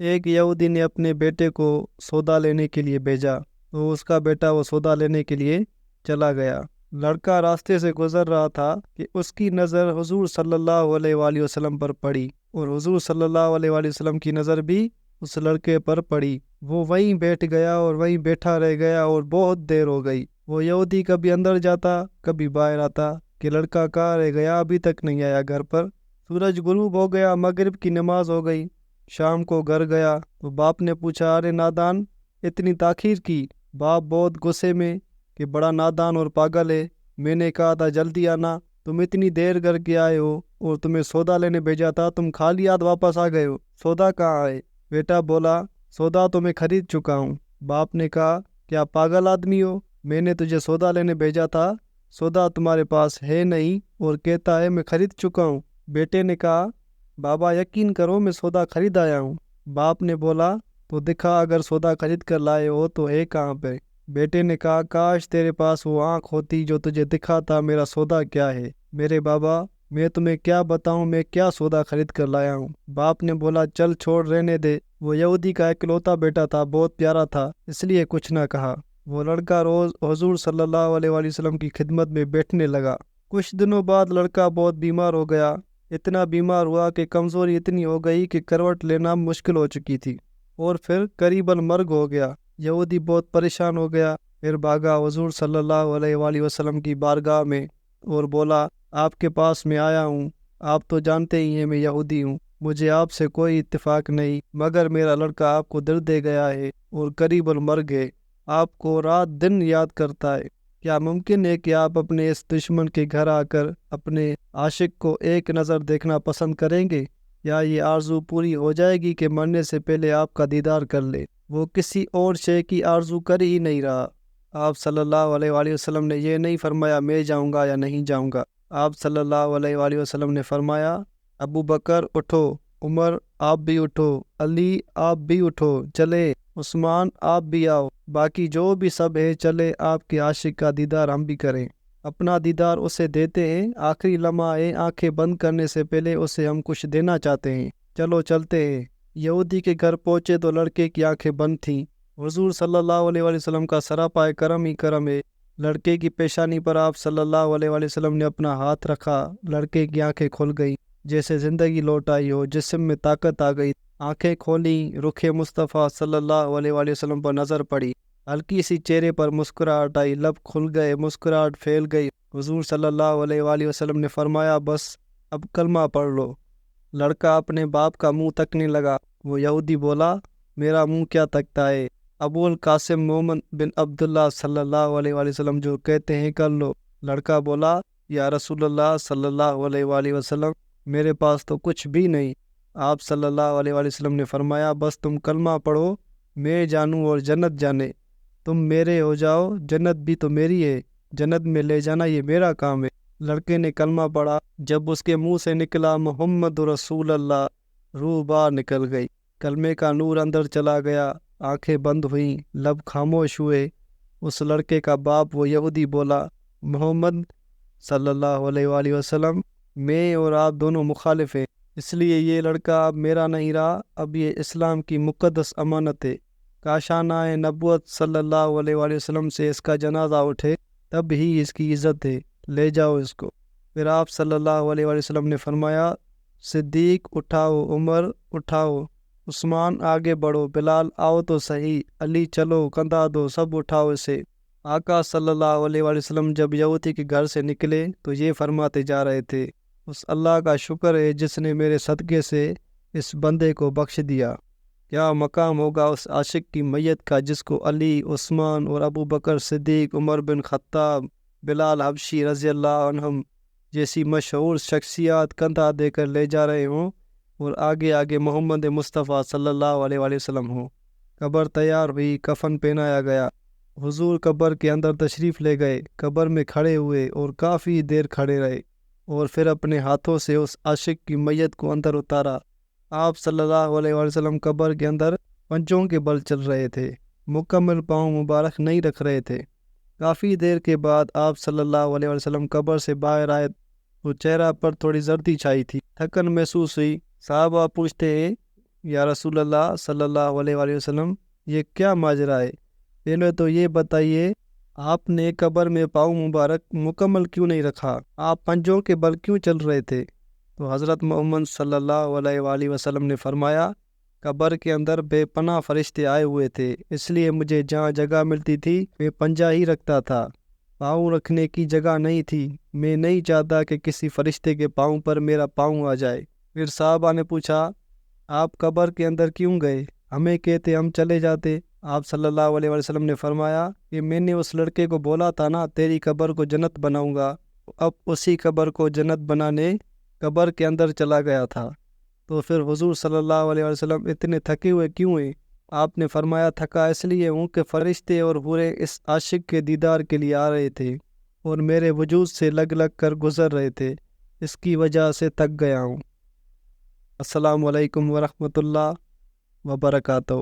ایک یہودی نے اپنے بیٹے کو سودا لینے کے لیے بھیجا، تو اس کا بیٹا وہ سودا لینے کے لیے چلا گیا۔ لڑکا راستے سے گزر رہا تھا کہ اس کی نظر حضور صلی اللہ علیہ وآلہ وسلم پر پڑی، اور حضور صلی اللہ علیہ وآلہ وسلم کی نظر بھی اس لڑکے پر پڑی۔ وہ وہیں بیٹھ گیا اور وہیں بیٹھا رہ گیا، اور بہت دیر ہو گئی۔ وہ یہودی کبھی اندر جاتا کبھی باہر آتا کہ لڑکا کہاں رہ گیا، ابھی تک نہیں آیا گھر پر۔ سورج غروب ہو گیا، مغرب کی نماز ہو گئی، شام کو گھر گیا تو باپ نے پوچھا، ارے نادان، اتنی تاخیر کی؟ باپ بہت غصے میں کہ بڑا نادان اور پاگل ہے، میں نے کہا تھا جلدی آنا، تم اتنی دیر کر کے آئے ہو، اور تمہیں سودا لینے بھیجا تھا، تم خالی ہاتھ واپس آ گئے ہو، سودا کہاں ہے؟ بیٹا بولا، سودا تو میں خرید چکا ہوں۔ باپ نے کہا، کیا پاگل آدمی ہو؟ میں نے تجھے سودا لینے بھیجا تھا، سودا تمہارے پاس ہے نہیں، اور کہتا ہے میں خرید چکا ہوں۔ بیٹے نے کہا، بابا یقین کرو میں سودا خرید آیا ہوں۔ باپ نے بولا، تو دکھا، اگر سودا خرید کر لائے ہو تو ہے کہاں پہ؟ بیٹے نے کہا، کاش تیرے پاس وہ آنکھ ہوتی جو تجھے دکھاتا میرا سودا کیا ہے۔ میرے بابا، میں تمہیں کیا بتاؤں میں کیا سودا خرید کر لایا ہوں۔ باپ نے بولا، چل چھوڑ، رہنے دے۔ وہ یہودی کا اکلوتا بیٹا تھا، بہت پیارا تھا، اس لیے کچھ نہ کہا۔ وہ لڑکا روز حضور صلی اللہ علیہ وآلہ وسلم کی خدمت میں بیٹھنے لگا۔ کچھ دنوں بعد لڑکا بہت بیمار ہو گیا، اتنا بیمار ہوا کہ کمزوری اتنی ہو گئی کہ کروٹ لینا مشکل ہو چکی تھی، اور پھر قریباً مرگ ہو گیا۔ یہودی بہت پریشان ہو گیا، پھر بھاگا حضور صلی اللہ علیہ وآلہ وسلم کی بارگاہ میں اور بولا، آپ کے پاس میں آیا ہوں، آپ تو جانتے ہی ہیں میں یہودی ہوں، مجھے آپ سے کوئی اتفاق نہیں، مگر میرا لڑکا آپ کو دل دے گیا ہے اور قریباً مر گئے، آپ کو رات دن یاد کرتا ہے۔ کیا ممکن ہے کہ آپ اپنے اس دشمن کے گھر آ کر اپنے عاشق کو ایک نظر دیکھنا پسند کریں گے، یا یہ آرزو پوری ہو جائے گی کہ مرنے سے پہلے آپ کا دیدار کر لے؟ وہ کسی اور شے کی آرزو کر ہی نہیں رہا۔ آپ صلی اللہ علیہ وآلہ وسلم نے یہ نہیں فرمایا میں جاؤں گا یا نہیں جاؤں گا۔ آپ صلی اللہ علیہ وآلہ وسلم نے فرمایا، ابو بکر اٹھو، عمر آپ بھی اٹھو، علی آپ بھی اٹھو، چلے، عثمان آپ بھی آؤ، باقی جو بھی سب ہے چلے، آپ کے عاشق کا دیدار ہم بھی کریں۔ اپنا دیدار اسے دیتے ہیں، آخری لمحہ ہے، آنکھیں بند کرنے سے پہلے اسے ہم کچھ دینا چاہتے ہیں، چلو چلتے ہیں۔ یہودی کے گھر پہنچے تو لڑکے کی آنکھیں بند تھیں۔ حضور صلی اللہ علیہ وآلہ وسلم کا سراپا کرم ہی کرم ہے۔ لڑکے کی پیشانی پر آپ صلی اللہ علیہ وآلہ وسلم نے اپنا ہاتھ رکھا، لڑکے کی آنکھیں کھل گئی، جیسے زندگی لوٹ آئی ہو، جسم میں طاقت آ گئی۔ آنکھیں کھولی، رخ مصطفیٰ صلی اللہ علیہ وآلہ وسلم پر نظر پڑی، ہلکی سی چہرے پر مسکراہٹ آئی، لب کھل گئے، مسکراہٹ پھیل گئی۔ حضور صلی اللہ علیہ وآلہ وسلم نے فرمایا، بس اب کلمہ پڑھ لو۔ لڑکا اپنے باپ کا منہ تکنے لگا۔ وہ یہودی بولا، میرا منہ کیا تکتا ہے؟ ابو القاسم محمد بن عبداللہ صلی اللہ علیہ وآلہ وسلم جو کہتے ہیں کر لو۔ لڑکا بولا، یا رسول اللہ صلی اللہ علیہ وآلہ وسلم، میرے پاس تو کچھ بھی نہیں۔ آپ صلی اللہ علیہ وآلہ وسلم نے فرمایا، بس تم کلمہ پڑھو، میں جانوں اور جنت جانے، تم میرے ہو جاؤ، جنت بھی تو میری ہے، جنت میں لے جانا یہ میرا کام ہے۔ لڑکے نے کلمہ پڑھا، جب اس کے منہ سے نکلا محمد رسول اللہ، روح باہر نکل گئی، کلمے کا نور اندر چلا گیا، آنکھیں بند ہوئیں، لب خاموش ہوئے۔ اس لڑکے کا باپ وہ یہودی بولا، محمد صلی اللہ علیہ وآلہ وسلم، میں اور آپ دونوں مخالف ہیں، اس لیے یہ لڑکا اب میرا نہیں رہا، اب یہ اسلام کی مقدس امانت ہے، کاشانہ نبوت صلی اللہ علیہ وآلہ وسلم سے اس کا جنازہ اٹھے تب ہی اس کی عزت ہے، لے جاؤ اس کو۔ پھر آپ صلی اللہ علیہ وآلہ وسلم نے فرمایا، صدیق اٹھاؤ، عمر اٹھاؤ، عثمان آگے بڑھو، بلال آؤ تو صحیح، علی چلو، کندھا دو، سب اٹھاؤ اسے۔ آقا صلی اللہ علیہ وآلہ وسلم جب یہودی کے گھر سے نکلے تو یہ فرماتے جا رہے تھے، اس اللہ کا شکر ہے جس نے میرے صدقے سے اس بندے کو بخش دیا۔ کیا مقام ہوگا اس عاشق کی میت کا جس کو علی، عثمان اور ابو بکر صدیق، عمر بن خطاب، بلال حبشی رضی اللہ عنہم جیسی مشہور شخصیات کندھا دے کر لے جا رہے ہوں، اور آگے آگے محمد مصطفیٰ صلی اللہ علیہ وآلہ وسلم ہوں۔ قبر تیار ہوئی، کفن پہنایا گیا، حضور قبر کے اندر تشریف لے گئے، قبر میں کھڑے ہوئے اور کافی دیر کھڑے رہے، اور پھر اپنے ہاتھوں سے اس عاشق کی میت کو اندر اتارا۔ آپ صلی اللہ علیہ وآلہ وسلم قبر کے اندر پنجوں کے بل چل رہے تھے، مکمل پاؤں مبارک نہیں رکھ رہے تھے۔ کافی دیر کے بعد آپ صلی اللہ علیہ وآلہ وسلم قبر سے باہر آئے تو چہرہ پر تھوڑی زردی چھائی تھی، تھکن محسوس ہوئی۔ صحابہ پوچھتے ہیں، یا رسول اللہ صلی اللہ علیہ وآلہ وسلم، یہ کیا ماجرا ہے؟ پہلے تو یہ بتائیے آپ نے قبر میں پاؤں مبارک مکمل کیوں نہیں رکھا؟ آپ پنجوں کے بل کیوں چل رہے تھے؟ تو حضرت محمد صلی اللہ علیہ وآلہ وسلم نے فرمایا، قبر کے اندر بے پناہ فرشتے آئے ہوئے تھے، اس لیے مجھے جہاں جگہ ملتی تھی میں پنجہ ہی رکھتا تھا، پاؤں رکھنے کی جگہ نہیں تھی۔ میں نہیں چاہتا کہ کسی فرشتے کے پاؤں پر میرا پاؤں آ جائے۔ پھر صحابہ نے پوچھا، آپ قبر کے اندر کیوں گئے؟ ہمیں کہتے ہم چلے جاتے۔ آپ صلی اللہ علیہ وسلم نے فرمایا کہ میں نے اس لڑکے کو بولا تھا نا تیری قبر کو جنت بناؤں گا، اب اسی قبر کو جنت بنانے قبر کے اندر چلا گیا تھا۔ تو پھر حضور صلی اللہ علیہ وسلم اتنے تھکے ہوئے کیوں ہیں؟ آپ نے فرمایا، تھکا اس لیے ہوں کہ فرشتے اور حوریں اس عاشق کے دیدار کے لیے آ رہے تھے اور میرے وجود سے لگ لگ کر گزر رہے تھے، اس کی وجہ سے تھک گیا ہوں۔ السلام علیکم ورحمۃ اللہ وبرکاتہ۔